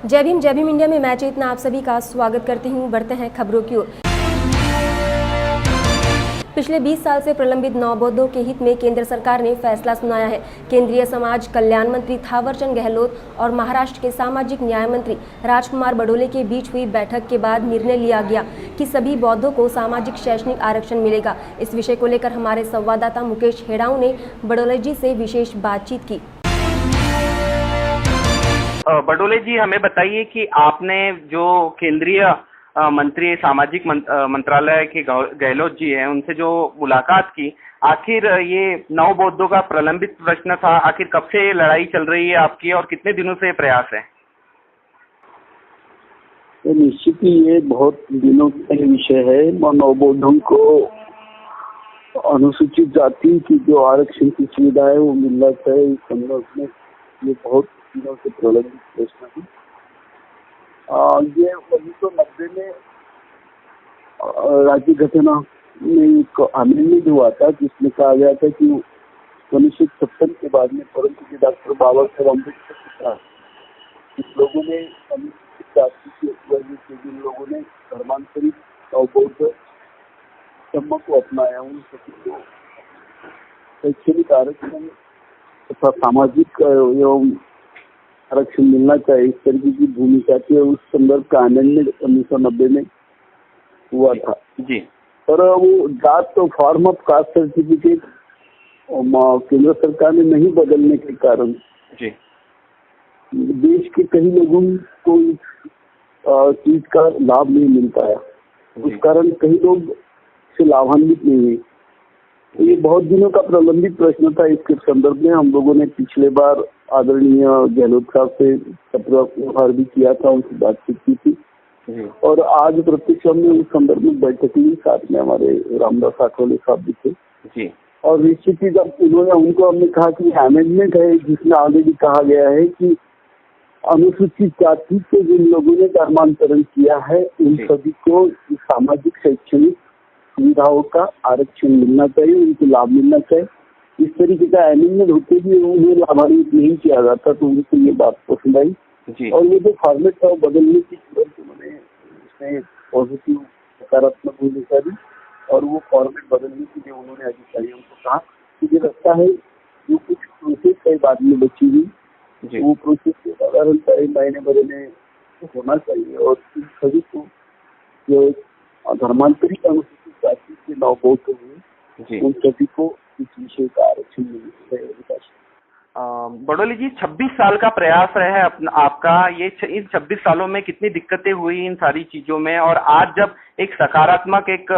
जय Bhim India में मैं चेतना आप सभी का स्वागत करती हूँ। बढ़ते हैं खबरों की ओर। पिछले 20 साल से प्रलंबित नवबौद्धों के हित में केंद्र सरकार ने फैसला सुनाया है। केंद्रीय समाज कल्याण मंत्री थावरचंद गहलोत और महाराष्ट्र के सामाजिक न्याय मंत्री राजकुमार बडोले के बीच हुई बैठक के बाद निर्णय लिया गया कि सभी बौद्धों को सामाजिक शैक्षणिक आरक्षण मिलेगा। इस विषय को लेकर हमारे संवाददाता मुकेश हेड़ाऊ ने बडोले जी से विशेष बातचीत की। बडोले जी, हमें बताइए कि आपने जो केंद्रीय मंत्री सामाजिक मंत्रालय के गहलोत जी हैं, उनसे जो मुलाकात की, आखिर ये नवबौद्धों का प्रलंबित प्रश्न था, आखिर कब से लड़ाई चल रही है आपकी और कितने दिनों से प्रयास है? निश्चित ही ये बहुत दिनों का विषय है। नवबौद्धों को अनुसूचित जाति की जो आरक्षण की सुविधा है वो मिलना चाहिए। इस संदर्भ में ये बहुत दिनों से प्रलंबित प्रश्न है। ये 1990 में राज्य घटना में एक अमेंडमेंट हुआ था जिसमें कहा गया था कि 1970 के बाद में परंतु डॉक्टर बाबा साहेब अम्बेडकर के साथ इस लोगों ने अनुसूचित जाति के वर्ग के जिन लोगों ने धर्मांतरित नवबौद्ध धर्म को अपनाया, उन सभी को शैक्षणिक आरक्षण तथा सामाजिक एवं आरक्षण मिलना चाहिए, इस तरीके की भूमिका थी। उस संदर्भ का अमेंडमेंट 1990 में हुआ था जी। पर वो जात तो फॉर्म ऑफ कास्ट सर्टिफिकेट केंद्र सरकार ने नहीं बदलने के कारण जी देश के कई लोगों को इस चीज का लाभ नहीं मिल पाया। उस कारण कई लोग से लाभान्वित नहीं हुए। तो ये बहुत दिनों का प्रलंबित प्रश्न था। इसके संदर्भ में हम लोगों ने पिछले बार आदरणीय गहलोत साहब से पत्र व्यवहार भी किया था, उनसे बातचीत की थी और आज प्रत्यक्ष हमने उस संदर्भ में बैठक ली। साथ में हमारे रामदास आठवले साहब भी थे जी। और निश्चित ही जब उनको हमने कहा कि अमेंडमेंट है जिसमें ऑलरेडी कहा गया है कि अनुसूचित जाति के जिन लोगों ने धर्मांतरण किया है उन सभी को सामाजिक शैक्षणिक सुविधाओं का आरक्षण मिलना चाहिए, उनको लाभ मिलना चाहिए। इस तरीके का अमेंडमेंट होते भी उन्हें लाभान्वित नहीं किया जाता, तो उनको ये बात पसंद आई और ये जो फॉर्मेट था वो बदलने की तुरंत उन्होंने उसमें पॉजिटिव सकारात्मक भूमिका दी और वो फॉर्मेट बदलने के लिए उन्होंने अधिकारियों को कहा। मुझे लगता है जो कुछ प्रोसेस कई बाद में बची हुई वो प्रोसेस के साधारणतः महीने बदलने होना चाहिए और सभी को जो धर्मांतरित अनुसूचित जाति के नवबौद्ध हुए उन सभी को इस विषय का आरक्षण मिलना चाहिए। बडोले जी, 26 साल का प्रयास रहा है आपका। ये इन 26 सालों में कितनी दिक्कतें हुई इन सारी चीजों में, और आज जब एक सकारात्मक एक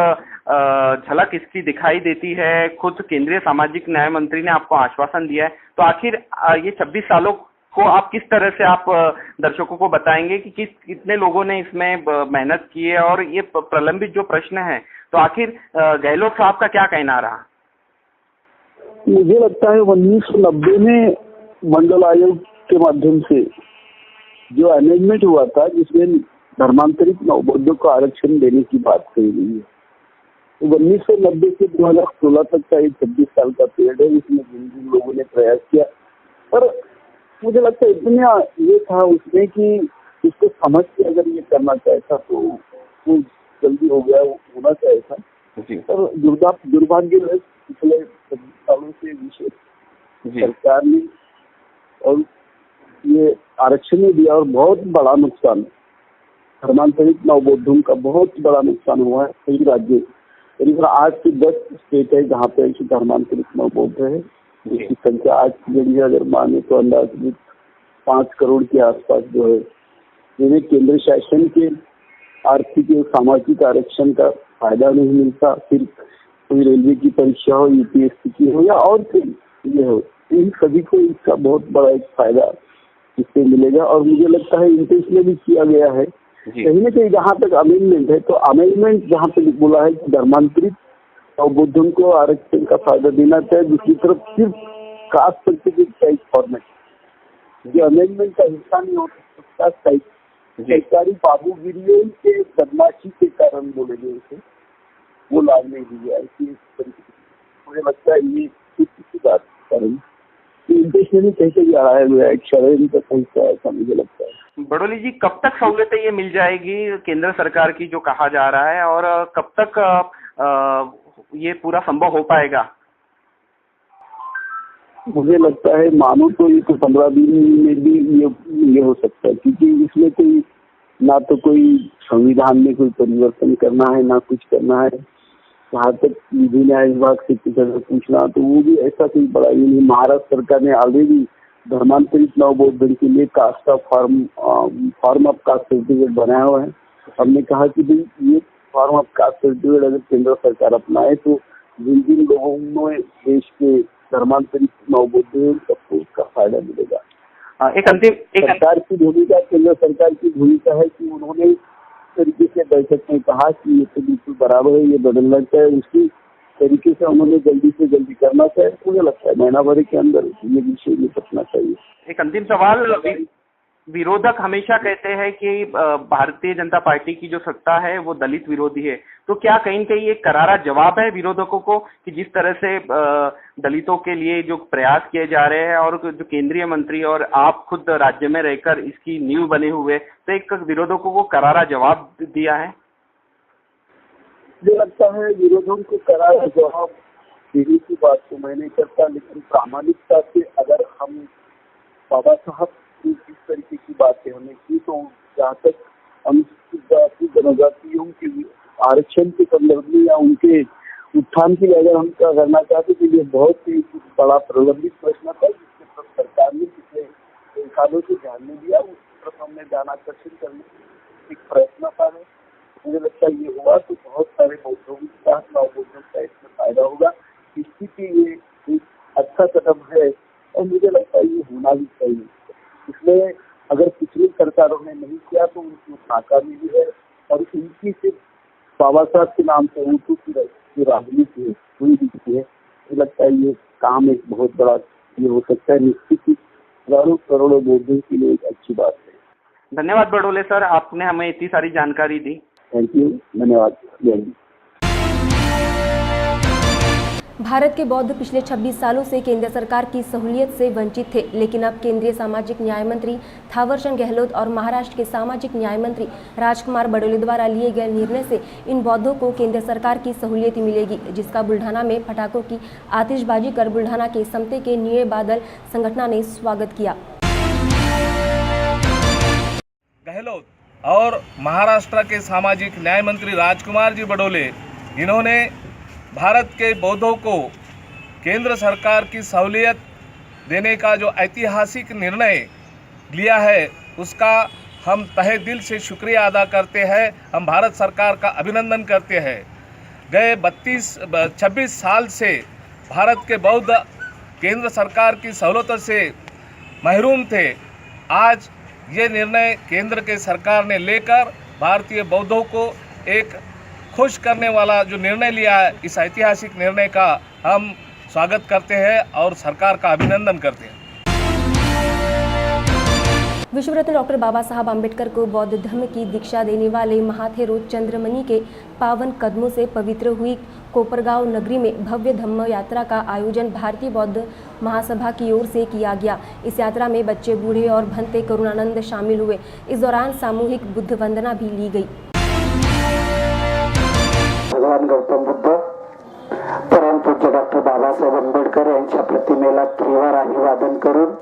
झलक इसकी दिखाई देती है, खुद केंद्रीय सामाजिक न्याय मंत्री ने आपको आश्वासन दिया है, तो आखिर ये 26 सालों को आप किस तरह से आप दर्शकों को बताएंगे कि कितने लोगों ने इसमें मेहनत की है और ये प्रलंबित जो प्रश्न है, तो आखिर गहलोत साहब का क्या कहना रहा? मुझे लगता है 1990 में मंडल आयोग के माध्यम से जो अमेंडमेंट हुआ था जिसमें धर्मांतरित नवबौद्धों को आरक्षण देने की बात कही गई है, तो 1990 से 2016 तक का एक 26 साल का पीरियड है। इसमें जिन जिन लोगों ने प्रयास किया, पर मुझे लगता है इतना ये था उसमें कि इसको समझ के अगर ये करना चाहता तो वो जल्दी हो गया, होना चाहिए था। पर दुर्भाग्य पिछले 26 सालों से विशेष सरकार ने और ये आरक्षण ने दिया और बहुत बड़ा नुकसान धर्मांतरित नवबौद्धों का बहुत बड़ा नुकसान हुआ है। कई राज्य करीब 8 से 10 स्टेट है जहाँ पे धर्मांतरित नवबौद्ध है, जिसकी संख्या आज की घड़ी अगर माने तो अंदाज 5 करोड़ के आसपास जो है, जिन्हें केंद्र शासन के आर्थिक और सामाजिक आरक्षण का फायदा नहीं मिलता। फिर कोई रेलवे की परीक्षा हो, यूपीएससी की हो या और ये हो, इन सभी को इसका बहुत बड़ा एक फायदा इससे मिलेगा और मुझे लगता है इंटेंशनली किया गया है। कहीं न कहीं जहाँ तक अमेंडमेंट है तो अमेंडमेंट जहाँ पे बोला है कि धर्मांतरित और बुद्धों को आरक्षण का फायदा देना चाहिए, दूसरी तरफ सिर्फ कास्ट सर्टिफिकेट का एक फॉर्मेट जो अमेंडमेंट का हिस्सा नहीं हो सकता, सरकारी बाबूगिरियों के बदमाशी के कारण बोले गए थे, वो लाभ नहीं दी गया। मुझे लगता है ये की बात करें इंटेंशनली कहीं से भी आया हुआ है, एक षड्यंत्र कहीं से, ऐसा मुझे लगता है। बडोले जी, कब तक सहूलियतें ये मिल जाएगी केंद्र सरकार की जो कहा जा रहा है, और कब तक ये पूरा संभव हो पाएगा? मुझे लगता है मानो तो ये तो 15 दिन में भी ये हो सकता है, क्योंकि इसमें कोई ना तो कोई संविधान में कोई परिवर्तन करना है, ना कुछ करना है। जहाँ तक विधि न्याय विभाग से कुछ अगर पूछना तो वो भी ऐसा कोई बड़ा ही नहीं। महाराष्ट्र सरकार ने ऑलरेडी धर्मांतरित नवबौद्ध के लिए कास्ट का फॉर्म ऑफ कास्ट सर्टिफिकेट बनाया हुआ है। हमने कहा कि भाई ये फॉर्म ऑफ कास्ट सर्टिफिकेट अगर केंद्र सरकार अपनाए तो जिन जिन लोगों में देश के धर्मांतरित नवबौद्ध सबको उसका फायदा मिलेगा। एक अंतिम सरकार की भूमिका, केंद्र सरकार की भूमिका है कि उन्होंने तरीके से बैठक में कहा कि ये तो बिल्कुल बराबर है, ये बदलना चाहिए, उसी तरीके से उन्होंने जल्दी से जल्दी करना चाहिए। मुझे लगता है महीना भर के अंदर ये विषय निपटना चाहिए। एक अंतिम सवाल, विरोधक हमेशा कहते हैं कि भारतीय जनता पार्टी की जो सत्ता है वो दलित विरोधी है, तो क्या कहीं न कहीं एक करारा जवाब है विरोधकों को कि जिस तरह से दलितों के लिए जो प्रयास किए जा रहे हैं, और जो केंद्रीय मंत्री और आप खुद राज्य में रहकर इसकी नींव बने हुए, तो एक विरोधकों को करारा जवाब दिया है? मुझे लगता है विरोधों को करारा जवाब देने की बात तो मैं नहीं करता, लेकिन प्रामाणिकता से अगर हम बाबा साहब जिस तरीके की बातें हमने की, तो जहाँ तक हम जाति जनजातियों के आरक्षण के संदर्भ में या उनके उत्थान के लिए अगर हम क्या करना चाहते तो ये बहुत ही बड़ा प्रलंबित प्रश्न था, जिसके पर सरकार ने पिछले सालों से ध्यान नहीं दिया। उस तरफ हमने ध्यान आकर्षण करने की एक प्रयत्न था। मुझे लगता है ये हुआ तो बहुत सारे बौद्धों का नवबौद्धों का इसमें फायदा होगा। इसलिए ये एक अच्छा कदम है और मुझे लगता है ये होना भी चाहिए। इसमें अगर पिछली सरकारों ने नहीं किया तो उसमें नाकामी भी है, और इनकी सिर्फ बाबा साहब के नाम से उनको की राजनीति है हुई दिखती है। मुझे लगता है ये काम एक बहुत बड़ा ये हो सकता है। निश्चित ही हजारों करोड़ों बौद्धों के लिए एक अच्छी बात है। धन्यवाद बडोले सर, आपने हमें इतनी सारी जानकारी दी। थैंक यू, धन्यवाद। भारत के बौद्ध पिछले 26 सालों से केंद्र सरकार की सहूलियत से वंचित थे, लेकिन अब केंद्रीय सामाजिक न्याय मंत्री थावरचंद गहलोत और महाराष्ट्र के सामाजिक न्याय मंत्री राजकुमार बडोले द्वारा लिए गए निर्णय से इन बौद्धों को केंद्र सरकार की सहूलियत मिलेगी, जिसका बुल्ढाना में पटाखों की आतिशबाजी कर बुल्ढाना के समते के नीले बादल संगठन ने स्वागत किया। गहलोत और महाराष्ट्र के सामाजिक न्याय मंत्री राजकुमार जी बडोले, इन्होंने भारत के बौद्धों को केंद्र सरकार की सहूलियत देने का जो ऐतिहासिक निर्णय लिया है, उसका हम तहे दिल से शुक्रिया अदा करते हैं। हम भारत सरकार का अभिनंदन करते हैं। गए 26 साल से भारत के बौद्ध केंद्र सरकार की सहूलतों से महरूम थे। आज ये निर्णय केंद्र के सरकार ने लेकर भारतीय बौद्धों को एक खुश करने वाला जो निर्णय लिया है, इस ऐतिहासिक निर्णय का हम स्वागत करते हैं और सरकार का अभिनंदन करते हैं। विश्व रत्न डॉक्टर बाबा साहब आम्बेडकर को बौद्ध धर्म की दीक्षा देने वाले महाथेरो चंद्रमणि के पावन कदमों से पवित्र हुई कोपरगांव नगरी में भव्य धम्म यात्रा का आयोजन भारतीय बौद्ध महासभा की ओर से किया गया। इस यात्रा में बच्चे, बूढ़े और भंते करुणानंद शामिल हुए। इस दौरान सामूहिक बुद्ध वंदना भी ली गई। भगवान गौतम बुद्ध, परम पूज्य डॉक्टर बाबासाहेब आंबेडकर यांच्या प्रतिमेला त्रिवार अभिवादन करून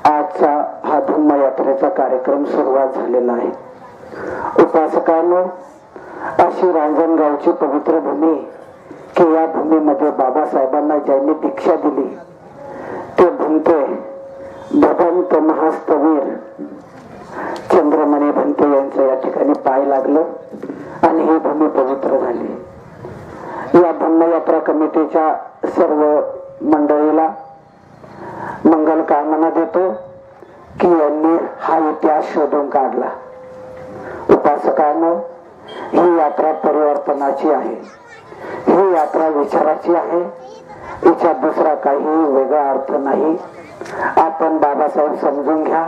आजचा हा धम्म यात्रेचा कार्यक्रम सुरुवात झालेला आहे। उपासकांनो, अशी रांजणगावची पवित्र भूमी की या भूमीमध्ये बाबासाहेबांना ज्यांनी दीक्षा दिली ते भंते भगवंत महास्तवीर चंद्रमणी भंते यांचं या ठिकाणी पाय लागलं आणि ही भूमी पवित्र झाली। या धम्मयात्रा कमिटीच्या सर्व मंडळीला मंगल कामना देतो की यांनी हा इतिहास शोधून काढला। उपासकांनो, ही यात्रा परिवर्तनाची आहे, ही यात्रा विचाराची आहे, हिचा दुसरा काही वेगळा अर्थ नाही। आपण बाबासाहेब समजून घ्या,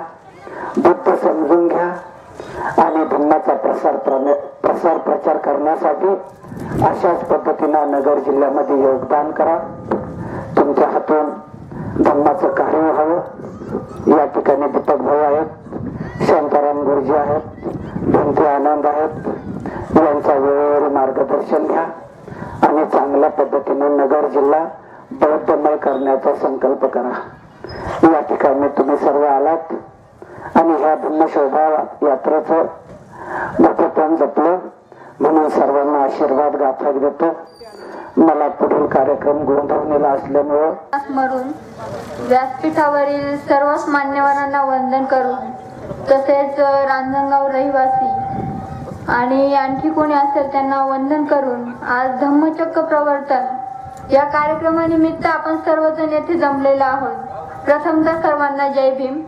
बुद्ध समजून घ्या आणि धम्माचा प्रसार प्रचार करण्यासाठी अशाच पद्धतीने नगर जिल्ह्यामध्ये योगदान करा। तुमच्या हातून धम्माचं कार्य व्हावं। या ठिकाणी दीपक भाऊ आहेत, शांताराम गुरुजी आहेत, भंते आनंद आहेत, यांचा वेळोवेळी मार्गदर्शन घ्या आणि चांगल्या पद्धतीने नगर जिल्हा बौद्धमय करण्याचा संकल्प करा। या ठिकाणी तुम्ही सर्व आलात आणि ह्या धम्मशोभा यात्रेचं भक्तपण जपलं म्हणून सर्वांना आशीर्वाद गाथा देतो। मला पुढील कार्यक्रम गोंधळलेला असल्यामुळं स्मरून व्यासपीठावरील सर्वच मान्यवरांना वंदन करून, तसेच रांजणगाव रहिवासी आणि आणखी कोणी असेल त्यांना वंदन करून आज धम्मचक्र प्रवर्तन या कार्यक्रमानिमित्त आपण सर्वजण येथे जमलेलो आहोत। प्रथमतः सर्वांना जय भीम।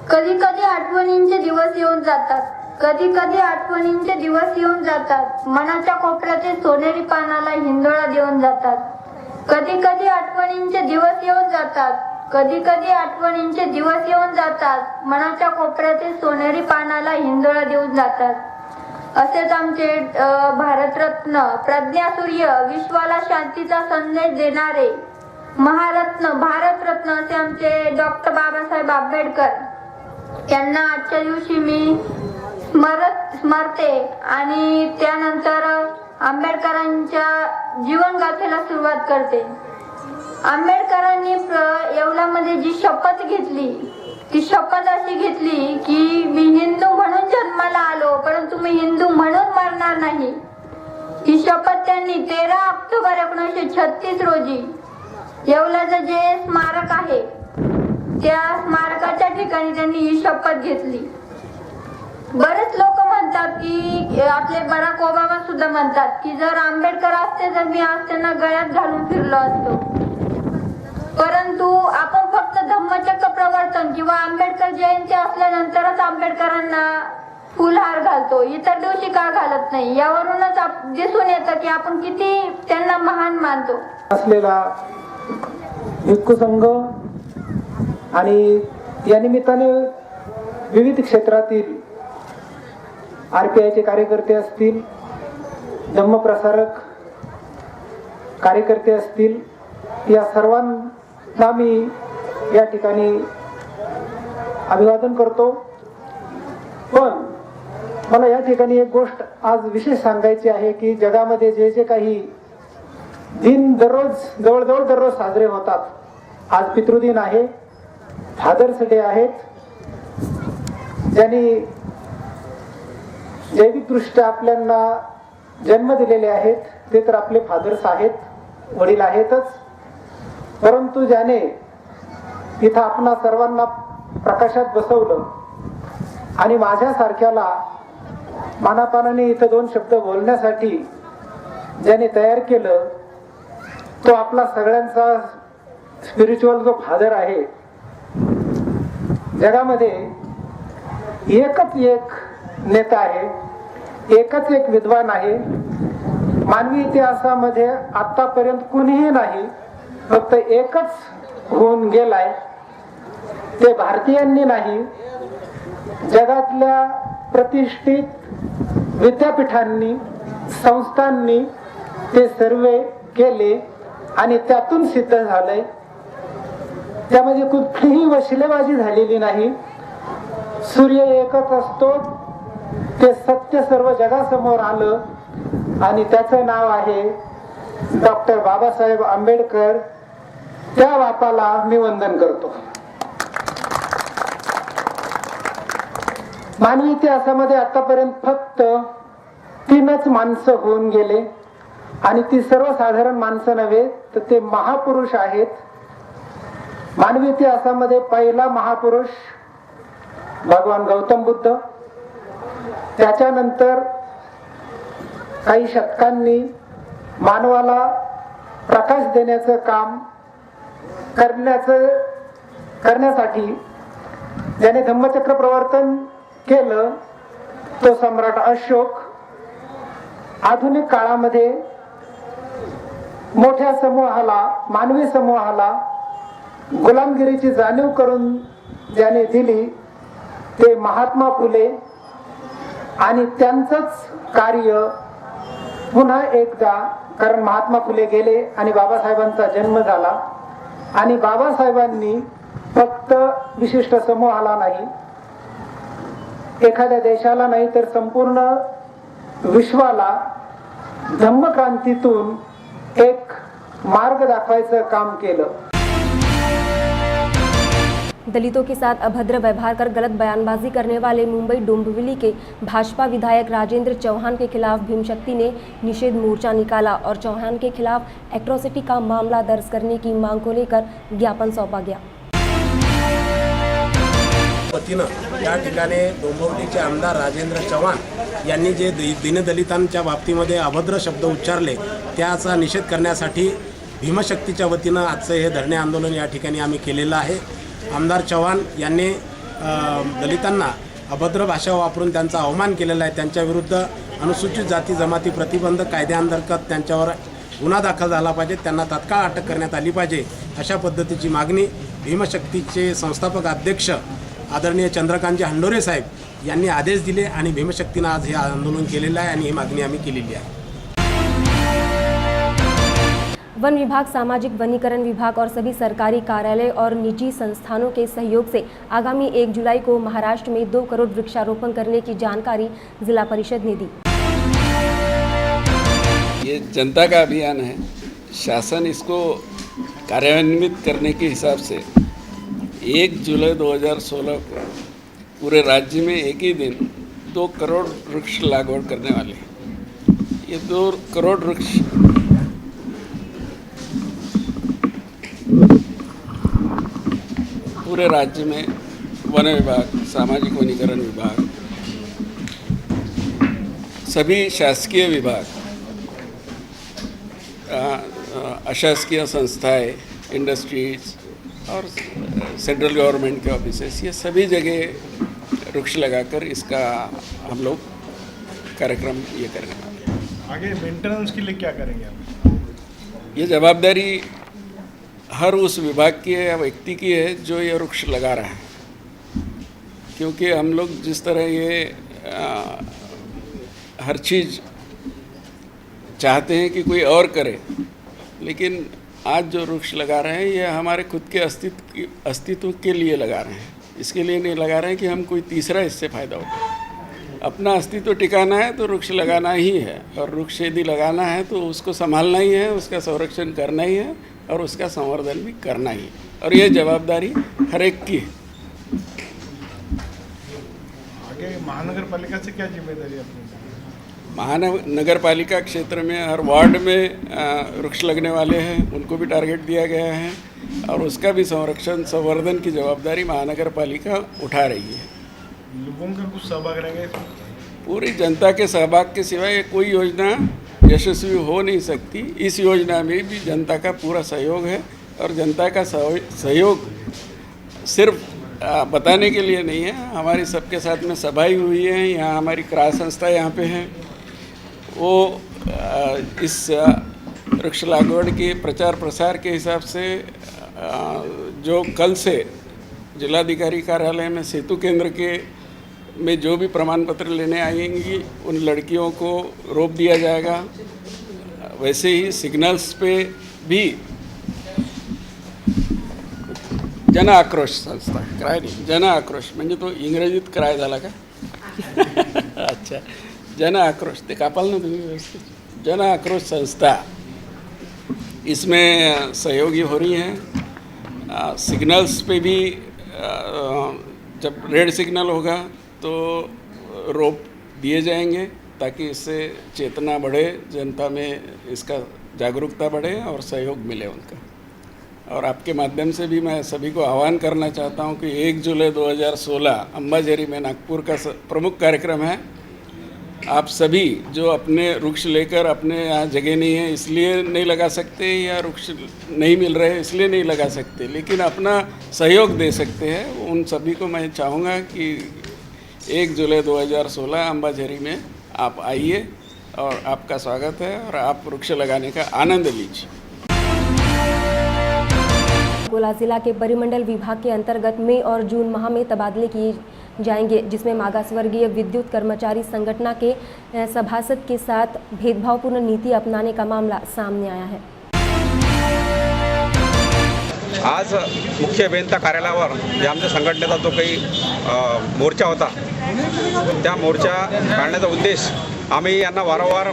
कधी कधी आठवणींचे दिवस येऊन जातात, कधी कधी आठवणींचे दिवस येऊन जातात, मनाच्या कोपऱ्यातील सोनेरी पानाला हिंदोळा देऊन जातात। कधी कधी आठवणींचे दिवस येऊन जातात, कधी कधी आठवणींचे दिवस येऊन जातात, मनाच्या कोपऱ्यातील सोनेरी पानाला हिंदोळा देऊन जातात। असेच आमचे भारतरत्न प्रज्ञासूर्य, विश्वाला शांतीचा संदेश देणारे महारत्न, भारतरत्न असे आमचे डॉक्टर बाबासाहेब आंबेडकर यांना आजच्या दिवशी मी स्मरते आणि त्यानंतर आंबेडकरांच्या जीवनगाथेला सुरुवात करते। आंबेडकरांनी येवल्यामध्ये जी शपथ घेतली, ती शपथ अशी घेतली की मी हिंदू म्हणून जन्माला आलो, परंतु मी हिंदू म्हणून मरणार नाही। ही शपथ त्यांनी 13 ऑक्टोबर 1936 रोजी येवल्याचं जे स्मारक आहे त्या स्मारकाच्या ठिकाणी त्यांनी ही शपथ घेतली। बरेच लोक म्हणतात की आपले बराक ओबामा सुद्धा म्हणतात की जर आंबेडकर असते तर मी आज त्यांना गळ्यात घालून फिरलो असतो, परंतु आपण फक्त धम्मचक्र प्रवर्तन किंवा आंबेडकर जयंती असल्यानंतरच आंबेडकरांना फुलहार घालतो, इतर दिवशी का घालत नाही। यावरूनच दिसून येतं की आपण किती त्यांना महान मानतो। असलेला भिक्खू संघ आणि या निमित्ताने विविध क्षेत्रातील RPIचे कार्यकर्ते असतील, धम्मप्रसारक कार्यकर्ते असतील, या सर्वांना मी या ठिकाणी अभिवादन करतो। पण मला या ठिकाणी एक गोष्ट आज विशेष सांगायची आहे की जगामध्ये जे जे काही दिन दररोज जवळजवळ दररोज साजरे होतात, आज पितृदिन आहे, फादर्स डे आहेत, ज्यांनी जैविकदृष्ट्या आपल्याला जन्म दिलेले आहेत ते तर आपले फादर्स आहेत, वडील आहेतच, परंतु ज्याने इथं आपणा सर्वांना प्रकाशात बसवलं आणि माझ्यासारख्याला मानापानाने इथं 2 शब्द बोलण्यासाठी ज्याने तयार केलं तो आपला सगळ्यांचा स्पिरिच्युअल जो फादर आहे। जगामध्ये एकच एक नेता आहे, एकच एक विद्वान आहे, मानवी इतिहासामध्ये आतापर्यंत कुणीही नाही, फक्त एकच होऊन गेलाय, ते भारतीयांनी नाही, जगातल्या प्रतिष्ठित विद्यापीठांनी संस्थांनी ते सर्वे केले आणि त्यातून सिद्ध झालंय। त्यामध्ये कुठलीही वशिलेबाजी झालेली नाही। सूर्य एकच असतो, ते सत्य सर्व जगासमोर आलं आणि त्याचं नाव आहे डॉक्टर बाबासाहेब आंबेडकर। त्या बापाला मी वंदन करतो। मानवी इतिहासामध्ये आतापर्यंत फक्त 3च माणसं होऊन गेले आणि ती सर्वसाधारण माणसं नव्हे तर ते महापुरुष आहेत। मानवी इतिहासामध्ये पहिला महापुरुष भगवान गौतम बुद्ध, त्याच्यानंतर काही शतकांनी मानवाला प्रकाश देण्याचं काम करण्यासाठी ज्याने धम्मचक्र प्रवर्तन केलं तो सम्राट अशोक। आधुनिक काळामध्ये मोठ्या समूहाला, मानवी समूहाला गुलामगिरीची जाणीव करून ज्याने दिली ते महात्मा फुले आणि त्यांचंच कार्य पुन्हा एकदा, कारण महात्मा फुले गेले आणि बाबासाहेबांचा जन्म झाला, आणि बाबासाहेबांनी फक्त विशिष्ट समूहाला नाही, एखाद्या देशाला नाही तर संपूर्ण विश्वाला धम्मक्रांतीतून एक मार्ग दाखवायचं काम केलं। दलितों के साथ अभद्र व्यवहार कर गलत बयानबाजी करने वाले मुंबई डोंबिवली के भाजपा विधायक राजेंद्र चौहान के खिलाफ भीमशक्ति ने निषेध मोर्चा निकाला और चौहान के खिलाफ एट्रोसिटी का मामला दर्ज करने की मांग को लेकर ज्ञापन सौंपा गया। वतीनं या ठिकाणी डोंबिवलीचे आमदार राजेंद्र चव्हाण यांनी जे दीनदलितांच्या बाबतीमध्ये अभद्र शब्द उच्चारले त्याचा निषेध करण्यासाठी भीमशक्तीच्या वतीनं आजचं हे धरणे आंदोलन या ठिकाणी आम्ही केलेलं आहे। आमदार चव्हाण यांनी दलितांना अभद्र भाषा वापरून त्यांचा अवमान केलेला आहे। त्यांच्याविरुद्ध अनुसूचित जाती जमाती प्रतिबंधक कायद्याअंतर्गत त्यांच्यावर गुन्हा दाखल झाला पाहिजे, त्यांना तात्काळ अटक करण्यात आली पाहिजे, अशा पद्धतीची मागणी भीमशक्तीचे संस्थापक अध्यक्ष आदरणीय चंद्रकांतजी हंडोरे साहेब यांनी आदेश दिले आणि भीमशक्तीनं आज हे आंदोलन केलेलं आहे आणि ही मागणी आम्ही केलेली आहे। वन विभाग, सामाजिक वनीकरण विभाग और सभी सरकारी कार्यालय और निजी संस्थानों के सहयोग से आगामी 1 जुलाई को महाराष्ट्र में 2 करोड़ वृक्षारोपण करने की जानकारी जिला परिषद ने दी। ये जनता का अभियान है, शासन इसको कार्यान्वित करने के हिसाब से 1 जुलाई 2016 को पूरे राज्य में एक ही दिन 2 करोड़ वृक्ष लागवड करने वाले हैं। ये 2 करोड़ वृक्ष पूरे राज्य में वन विभाग, सामाजिक वनीकरण विभाग, सभी शासकीय विभाग, अशासकीय संस्थाएं, इंडस्ट्रीज और सेंट्रल गवर्नमेंट के ऑफिसेस, ये सभी जगह वृक्ष लगाकर इसका हम लोग कार्यक्रम ये करने वाले हैं। आगे मेंटेनेंस के लिए क्या करेंगे आप? ये जवाबदारी हर उस विभाग की है या व्यक्ति की है जो ये वृक्ष लगा रहा है, क्योंकि हम लोग जिस तरह ये हर चीज़ चाहते हैं कि कोई और करे, लेकिन आज जो वृक्ष लगा रहे हैं ये हमारे खुद के अस्तित्व के लिए लगा रहे हैं। इसके लिए नहीं लगा रहे हैं कि हम कोई तीसरा इससे फ़ायदा उठाए। अपना अस्तित्व टिकाना है तो वृक्ष लगाना ही है, और वृक्ष यदि लगाना है तो उसको संभालना ही है, उसका संरक्षण करना ही है और उसका संवर्धन भी करना ही है, और ये जवाबदारी हर एक की है। आगे महानगर पालिका से क्या जिम्मेदारी है अपनी? महानगर पालिका क्षेत्र में हर वार्ड में वृक्ष लगने वाले हैं, उनको भी टारगेट दिया गया है, और उसका भी संरक्षण संवर्धन की जवाबदारी महानगर पालिका उठा रही है। लोगों का कुछ सहभाग रहेंगे? पूरी जनता के सहभाग के सिवाय कोई योजना यशस्वी हो नहीं सकती। इस योजना में भी जनता का पूरा सहयोग है, और जनता का सहयोग सिर्फ बताने के लिए नहीं है। हमारी सबके साथ में सभाएं हुई हैं, यहाँ हमारी क्राय संस्था यहाँ पे है, वो इस वृक्ष लागवड के प्रचार प्रसार के हिसाब से जो कल से जिलाधिकारी कार्यालय में सेतु केंद्र के में जो भी प्रमाण पत्र लेने आएंगी उन लड़कियों को रोप दिया जाएगा। वैसे ही सिग्नल्स पे भी जन आक्रोश संस्था, क्राय नहीं, जन आक्रोश म्हणजे तो इंग्रजीत क्राय झाला का? अच्छा, जन आक्रोश ते कापाल ना तुम्ही व्यवस्थित। जन आक्रोश संस्था इसमें सहयोगी हो रही हैं। सिग्नल्स पे भी जब रेड सिग्नल होगा तो रोप दिए जाएंगे, ताकि इससे चेतना बढ़े, जनता में इसका जागरूकता बढ़े और सहयोग मिले उनका। और आपके माध्यम से भी मैं सभी को आह्वान करना चाहता हूं कि 1 जुलाई 2016 अंबाझरी में नागपुर का प्रमुख कार्यक्रम है। आप सभी जो अपने वृक्ष लेकर अपने यहाँ जगह नहीं है इसलिए नहीं लगा सकते, या वृक्ष नहीं मिल रहे इसलिए नहीं लगा सकते, लेकिन अपना सहयोग दे सकते हैं, उन सभी को मैं चाहूँगा कि 1 जुलाई 2016 अंबाझरी में आप आइए, और आपका स्वागत है, और आप वृक्ष लगाने का आनंद लीजिए। अकोला जिला के परिमंडल विभाग के अंतर्गत मई और जून माह में तबादले किए जाएंगे, जिसमें मागासवर्गीय विद्युत कर्मचारी संगठन के सभासद के साथ भेदभावपूर्ण नीति अपनाने का मामला सामने आया है। आज मुख्य अभियंता कार्यालयावर जे आमच्या संघटनेचा जो काही मोर्चा होता, त्या मोर्चा काढण्याचा उद्देश आम्ही यांना वारंवार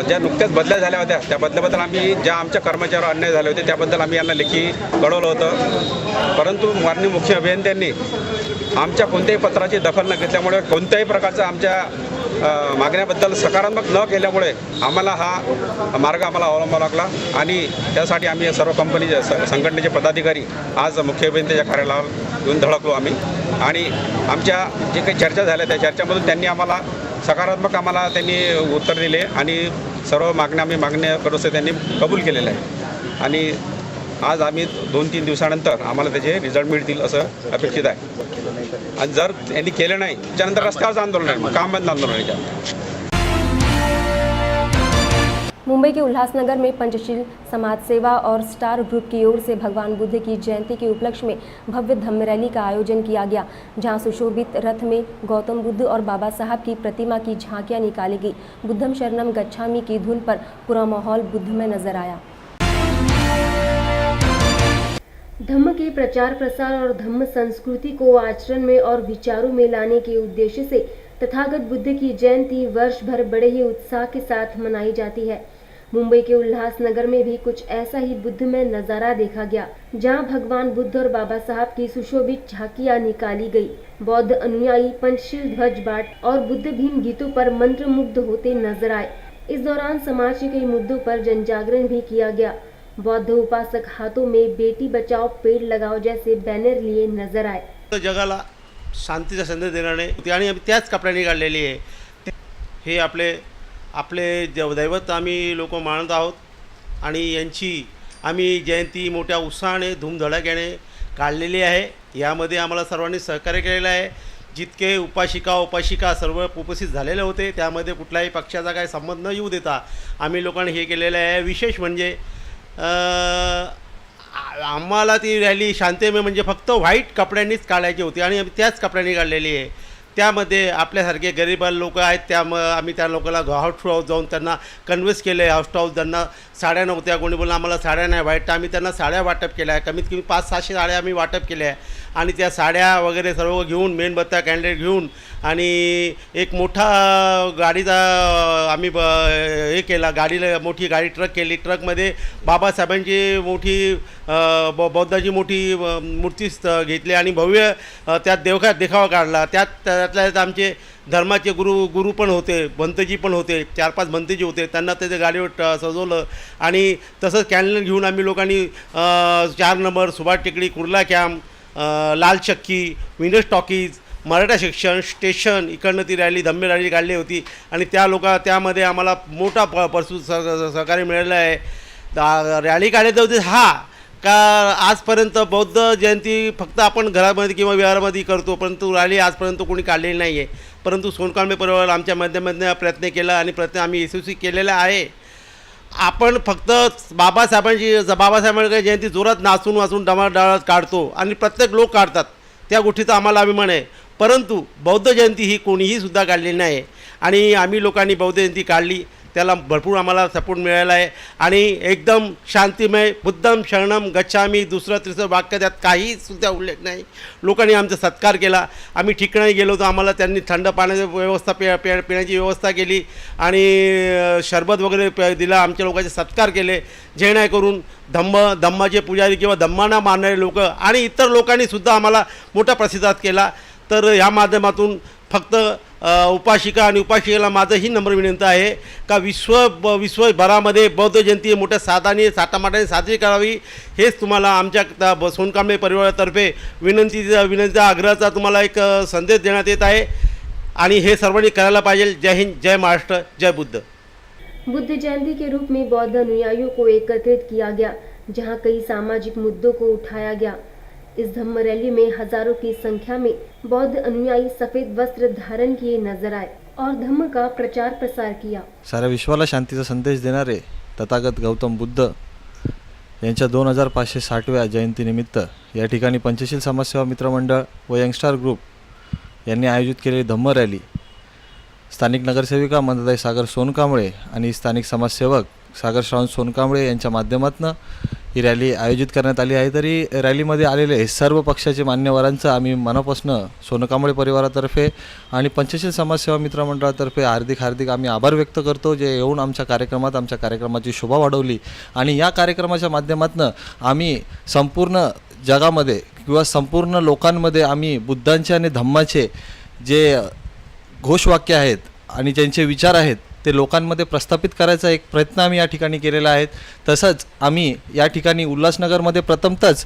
ज्या नुकत्याच बदल्या झाल्या होत्या त्या बदल्याबद्दल आम्ही ज्या आमच्या कर्मचाऱ्यावर अन्याय झाले होते त्याबद्दल आम्ही यांना लेखी कळवलं होतं, परंतु माननीय मुख्य अभियंत्यांनी आमच्या कोणत्याही पत्राची दखल न घेतल्यामुळे, कोणत्याही प्रकारचा आमच्या मागण्याबद्दल सकारात्मक न केल्यामुळे आम्हाला हा मार्ग अवलंबावा लागला आणि त्यासाठी आम्ही सर्व कंपनीचे संघटनेचे पदाधिकारी आज मुख्य अभियंत्याच्या कार्यालयावर येऊन धडकलो आम्ही आणि आमच्या जे काही चर्चा झाल्या त्या चर्चामधून त्यांनी आम्हाला सकारात्मक उत्तर दिले आणि सर्व मागण्या करूसे त्यांनी कबूल केलेलं आहे आणि आज आम्ही 2-3 दिवसानंतर आम्हाला त्याचे रिझल्ट मिळतील असं अपेक्षित आहे आणि जर यांनी केलं नाही त्यानंतर रस्त्यावरचं आंदोलन आहे, काम बंद आंदोलन आहे. मुंबई के उल्लासनगर में पंचशील समाज सेवा और स्टार ग्रुप की ओर से भगवान बुद्ध की जयंती के उपलक्ष्य में भव्य धम्म रैली का आयोजन किया गया, जहां सुशोभित रथ में गौतम बुद्ध और बाबा साहब की प्रतिमा की झांकियां निकाली गई. बुद्धम शरणम गच्छामि की धुन पर पूरा माहौल बुद्धमय नजर आया. धम्म के प्रचार प्रसार और धम्म संस्कृति को आचरण में और विचारों में लाने के उद्देश्य से तथागत बुद्ध की जयंती वर्ष भर बड़े ही उत्साह के साथ मनाई जाती है. मुंबई के उल्लासनगर में भी कुछ ऐसा ही बुद्धमय नजारा देखा गया, जहां भगवान बुद्ध और बाबा साहब की सुशोभित झांकियां निकाली गई. बौद्ध अनुयायी पंचशील ध्वज बांट और बुद्ध भीम गीतों पर मंत्रमुग्ध होते नजर आए. इस दौरान समाज के कई मुद्दों पर जन जागरण भी किया गया. बौद्ध उपासक हाथों में बेटी बचाओ पेड़ लगाओ जैसे बैनर लिए नजर आए. जगाला शांतीचा संदेश देणारे आणि आम्ही त्याच कपड्यांनी काढलेली आहे. हे आपले दैवत आम्ही लोक मानत आहोत आणि यांची आम्ही जयंती मोठ्या उत्साहाने धूमधडाक्याने काढलेली आहे. यामध्ये आम्हाला सर्वांनी सहकार्य केलेलं आहे. जितके उपासिका सर्व उपस्थित झालेले होते त्यामध्ये कुठल्याही पक्षाचा काही संबंध न येऊ देता आम्ही लोकांनी हे केलेलं आहे. विशेष म्हणजे आम्हाला ती रॅली शांतमय म्हणजे फक्त व्हाईट कपड्यांनीच काढायची होती आणि आम्ही त्याच कपड्यांनी काढलेली आहे. त्यामध्ये आपल्यासारखे गरीब लोक आहेत, त्यामुळे आम्ही त्या लोकांना हाऊस जाऊन त्यांना कन्व्हिन्स केले. हाऊस त्यांना साड्या नव्हत्या, कोणी बोललं आम्हाला साड्या नाही व्हाईट, आम्ही त्यांना साड्या वाटप केल्या आहे. कमीत कमी 500-600 साड्या आम्ही वाटप केल्या आहे आणि त्या साड्या वगैरे सर्व घेऊन मेणबत्त्या कॅन्डेल घेऊन आणि एक मोठा गाडीचा आम्ही हे केला. गाडीला मोठी गाडी ट्रक केली. ट्रकमध्ये बाबासाहेबांची मोठी बौद्धाची मोठी मूर्ती घेतली आणि भव्य त्यात देखावा काढला. त्यातल्या आमचे धर्माचे गुरु पण होते, भंतजी पण होते, 4-5 भंतजी होते. त्यांना त्याच्या गाडीवर सजवलं आणि तसंच कॅन्डल घेऊन आम्ही लोकांनी 4 नंबर सुभाष टेकडी, कुर्ला कॅम्प, लाल चक्की, Venus talkies, Maratha section, station इकडनं ती धम्म रॅली काढली होती आणि त्यामध्ये आम्हाला मोठा सहकार्य मिळालं आहे. रॅली काढायचं होते का आजपर्यंत बौद्ध जयंती फक्त आपण घरामध्ये किंवा विहारामध्ये करतो, परंतु रॅली आजपर्यंत कोणी काढलेली नाही आहे. परंतु सोनकांबळे परिवार आमच्या माध्यमातून प्रयत्न केला आणि प्रयत्न आम्ही यशस्वी केलेला आहे. आपण फक्त बाबासाहेबांची जयंती जोरात नाचून डमाडाळात काढतो आणि प्रत्येक लोक काढतात, त्या गोष्टीचा आम्हाला अभिमान आहे. परंतु बौद्ध जयंती ही कोणीही सुद्धा काढलेली नाही आणि आम्ही लोकांनी बौद्ध जयंती काढली, त्याला भरपूर आम्हाला सपोर्ट मिळाला आहे आणि एकदम शांतिमय बुद्धम शरणम गच्छामी दुसरं वाक्य त्यात काहीच सुद्धा उल्लेख नाही. लोकांनी आमचा सत्कार केला. आम्ही ठिकाणी गेलो होतो, आम्हाला त्यांनी थंड पाण्याची व्यवस्था पिण्याची व्यवस्था केली आणि शरबत वगैरे दिला. आमच्या लोकांचे सत्कार केले जेणेकरून धम्माचे पुजारी किंवा धम्मांना मानणारे लोक आणि इतर लोकांनीसुद्धा आम्हाला मोठा प्रतिसाद केला. तर ह्या माध्यमातून फक्त उपासिका आणि उपासिकेला माझं ही नम्र विनंती आहे का विश्वभरामध्ये बौद्ध जयंती मोठ्या थाटामाटाने साजरी करावी. हेच तुम्हाला आमच्या सोनकांबळे परिवारातर्फे विनंतीचा आग्रहाचा तुम्हाला एक संदेश देण्यात येत आहे आणि हे सर्वांनी करायला पाहिजे. जय हिंद, जय महाराष्ट्र, जय बुद्ध. बुद्ध जयंती के रूप में बौद्ध अनुयायियों को एकत्रित किया गया, जहां कई सामाजिक मुद्दों को उठाया गया. इस धम्म रैली में हजारों की संख्या में बौद्ध अनुयायी सफेद वस्त्र धारण किए नजर आए और धम्म का प्रचार प्रसार किया. साऱ्या विश्वाला शांतीचा संदेश देणारे तथागत गौतम बुद्ध यांच्या 2560व्या जयंतीनिमित्त या ठिकाणी पंचशील समाजसेवा मित्रमंडळ व यंगस्टार ग्रुप यांनी आयोजित केलेली धम्म रॅली स्थानिक नगरसेविका मंदाताई सागर सोनकांबळे आणि स्थानिक समाजसेवक सागर श्रावण सोनकांबळे यांच्या माध्यमातून ही रॅली आयोजित करण्यात आली आहे। तरी रॅलीमध्ये आलेले सर्व पक्षाचे मान्यवरांचं आम्ही मनापासून सोनकांबळे परिवारातर्फे आणि पंचशील समाजसेवा मित्र मंडळातर्फे हार्दिक आम्ही आभार व्यक्त करतो, जे येऊन आमच्या कार्यक्रमाची शोभा वाढवली। आणि या कार्यक्रमाच्या माध्यमातून आम्ही संपूर्ण जगामध्ये किंवा संपूर्ण लोकांमध्ये आम्ही बुद्धांचे आणि धम्माचे जे घोषवाक्य आहेत आणि ज्यांचे विचार आहेत ते लोकांमध्ये प्रस्थापित करायचा एक प्रयत्न आम्ही या ठिकाणी केलेला आहे। तसंच आम्ही या ठिकाणी उल्हासनगरमध्ये प्रथमतच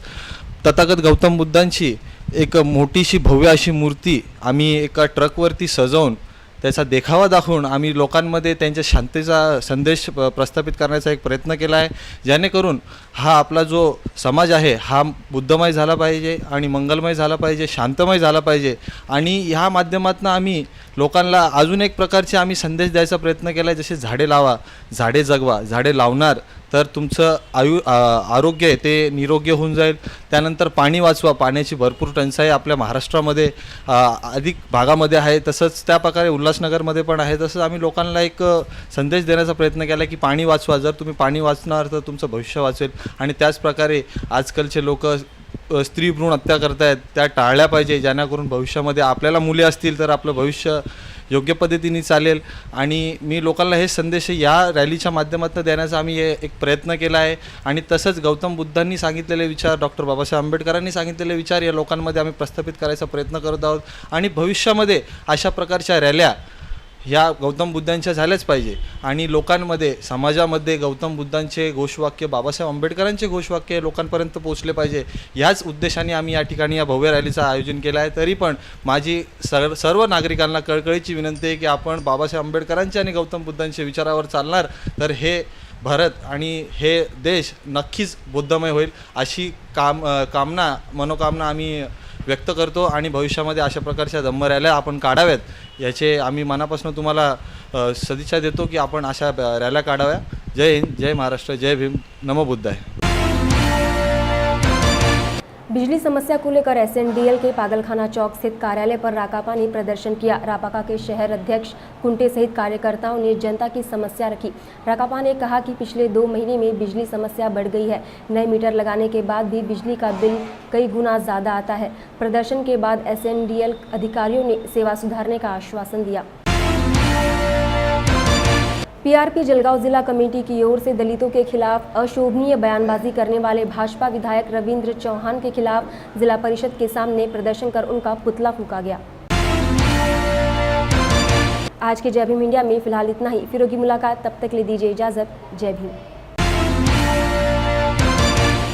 तथागत गौतम बुद्धांची एक मोठीशी भव्य अशी मूर्ती आम्ही एका ट्रकवरती सजवून त्याचा देखावा दाखवून आम्ही लोकांमध्ये त्यांच्या शांतीचा संदेश प्रस्थापित करण्याचा एक प्रयत्न केला आहे, जेणेकरून हा आपला जो समाज आहे हा बुद्धमय झाला पाहिजे आणि मंगलमय झाला पाहिजे, शांतमय झाला पाहिजे। आणि ह्या माध्यमातून आम्ही लोकांना अजून एक प्रकारचे आम्ही संदेश द्यायचा प्रयत्न केला आहे, जसे झाडे लावा, झाडे जगवा, झाडे लावणार तर तुमचं आरोग्य आहे ते निरोगी होऊन जाईल। त्यानंतर पाणी वाचवा, पाण्याची भरपूर टंचाई आपल्या महाराष्ट्रामध्ये अधिक भागामध्ये आहे, तसंच त्या प्रकारे उल्हासनगरमध्ये पण आहे। तसंच आम्ही लोकांना एक संदेश देण्याचा प्रयत्न केला की पाणी वाचवा, जर तुम्ही पाणी वाचणार तर तुमचं भविष्य वाचेल। आणि त्याच प्रकारे आजकालचे लोक स्त्री भ्रूण हत्या करतायत, त्या टाळल्या पाहिजे, जेणेकरून भविष्यामध्ये आपल्याला मुले असतील तर आपलं भविष्य योग्य पद्धतीने चालेल। आणि मी लोकांना हे संदेश या रॅलीच्या माध्यमातून देण्याचा आम्ही एक प्रयत्न केला आहे। आणि तसंच गौतम बुद्धांनी सांगितलेले विचार, डॉक्टर बाबासाहेब आंबेडकरांनी सांगितलेले विचार या लोकांमध्ये आम्ही प्रस्थापित करायचा प्रयत्न करत आहोत। आणि भविष्यामध्ये अशा प्रकारच्या रॅल्या ह्या गौतम बुद्धांच्या झाल्याच पाहिजे आणि लोकांमध्ये, समाजामध्ये गौतम बुद्धांचे घोषवाक्य, बाबासाहेब आंबेडकरांचे घोषवाक्य लोकांपर्यंत पोहोचले पाहिजे, याच उद्देशाने आम्ही या ठिकाणी या भव्य रॅलीचं आयोजन केलं आहे। तरी पण माझी सर्व नागरिकांना कळकळीची विनंती आहे की आपण बाबासाहेब आंबेडकरांचे आणि गौतम बुद्धांच्या विचारावर चालणार तर हे भारत आणि हे देश नक्कीच बुद्धमय होईल, अशी मनोकामना आम्ही व्यक्त करतो। आणि भविष्यामध्ये अशा प्रकारच्या धम्म रॅल्या आपण काढाव्यात याचे आम्ही मनापासून तुम्हाला सदिच्छा देतो की आपण अशा रॅल्या काढाव्या। जय हिंद, जय महाराष्ट्र, जय भीम, नमो बुद्धाय। बिजली समस्या को लेकर एसएनडीएल के पागलखाना चौक स्थित कार्यालय पर राकापा ने प्रदर्शन किया। राकापा के शहर अध्यक्ष कुंटे सहित कार्यकर्ताओं ने जनता की समस्या रखी। राकापा ने कहा कि पिछले 2 महीने में बिजली समस्या बढ़ गई है, नए मीटर लगाने के बाद भी बिजली का बिल कई गुना ज़्यादा आता है। प्रदर्शन के बाद एसएनडीएल अधिकारियों ने सेवा सुधारने का आश्वासन दिया। पीआरपी जलगांव जिला कमेटी की ओर से दलितों के खिलाफ अशोभनीय बयानबाजी करने वाले भाजपा विधायक रविंद्र चौहान के खिलाफ जिला परिषद के सामने प्रदर्शन कर उनका पुतला फूंका गया। आज के जय भीम इंडिया में फिलहाल इतना ही। फिर होगी मुलाकात, तब तक ले दीजिए इजाजत। जय भीम।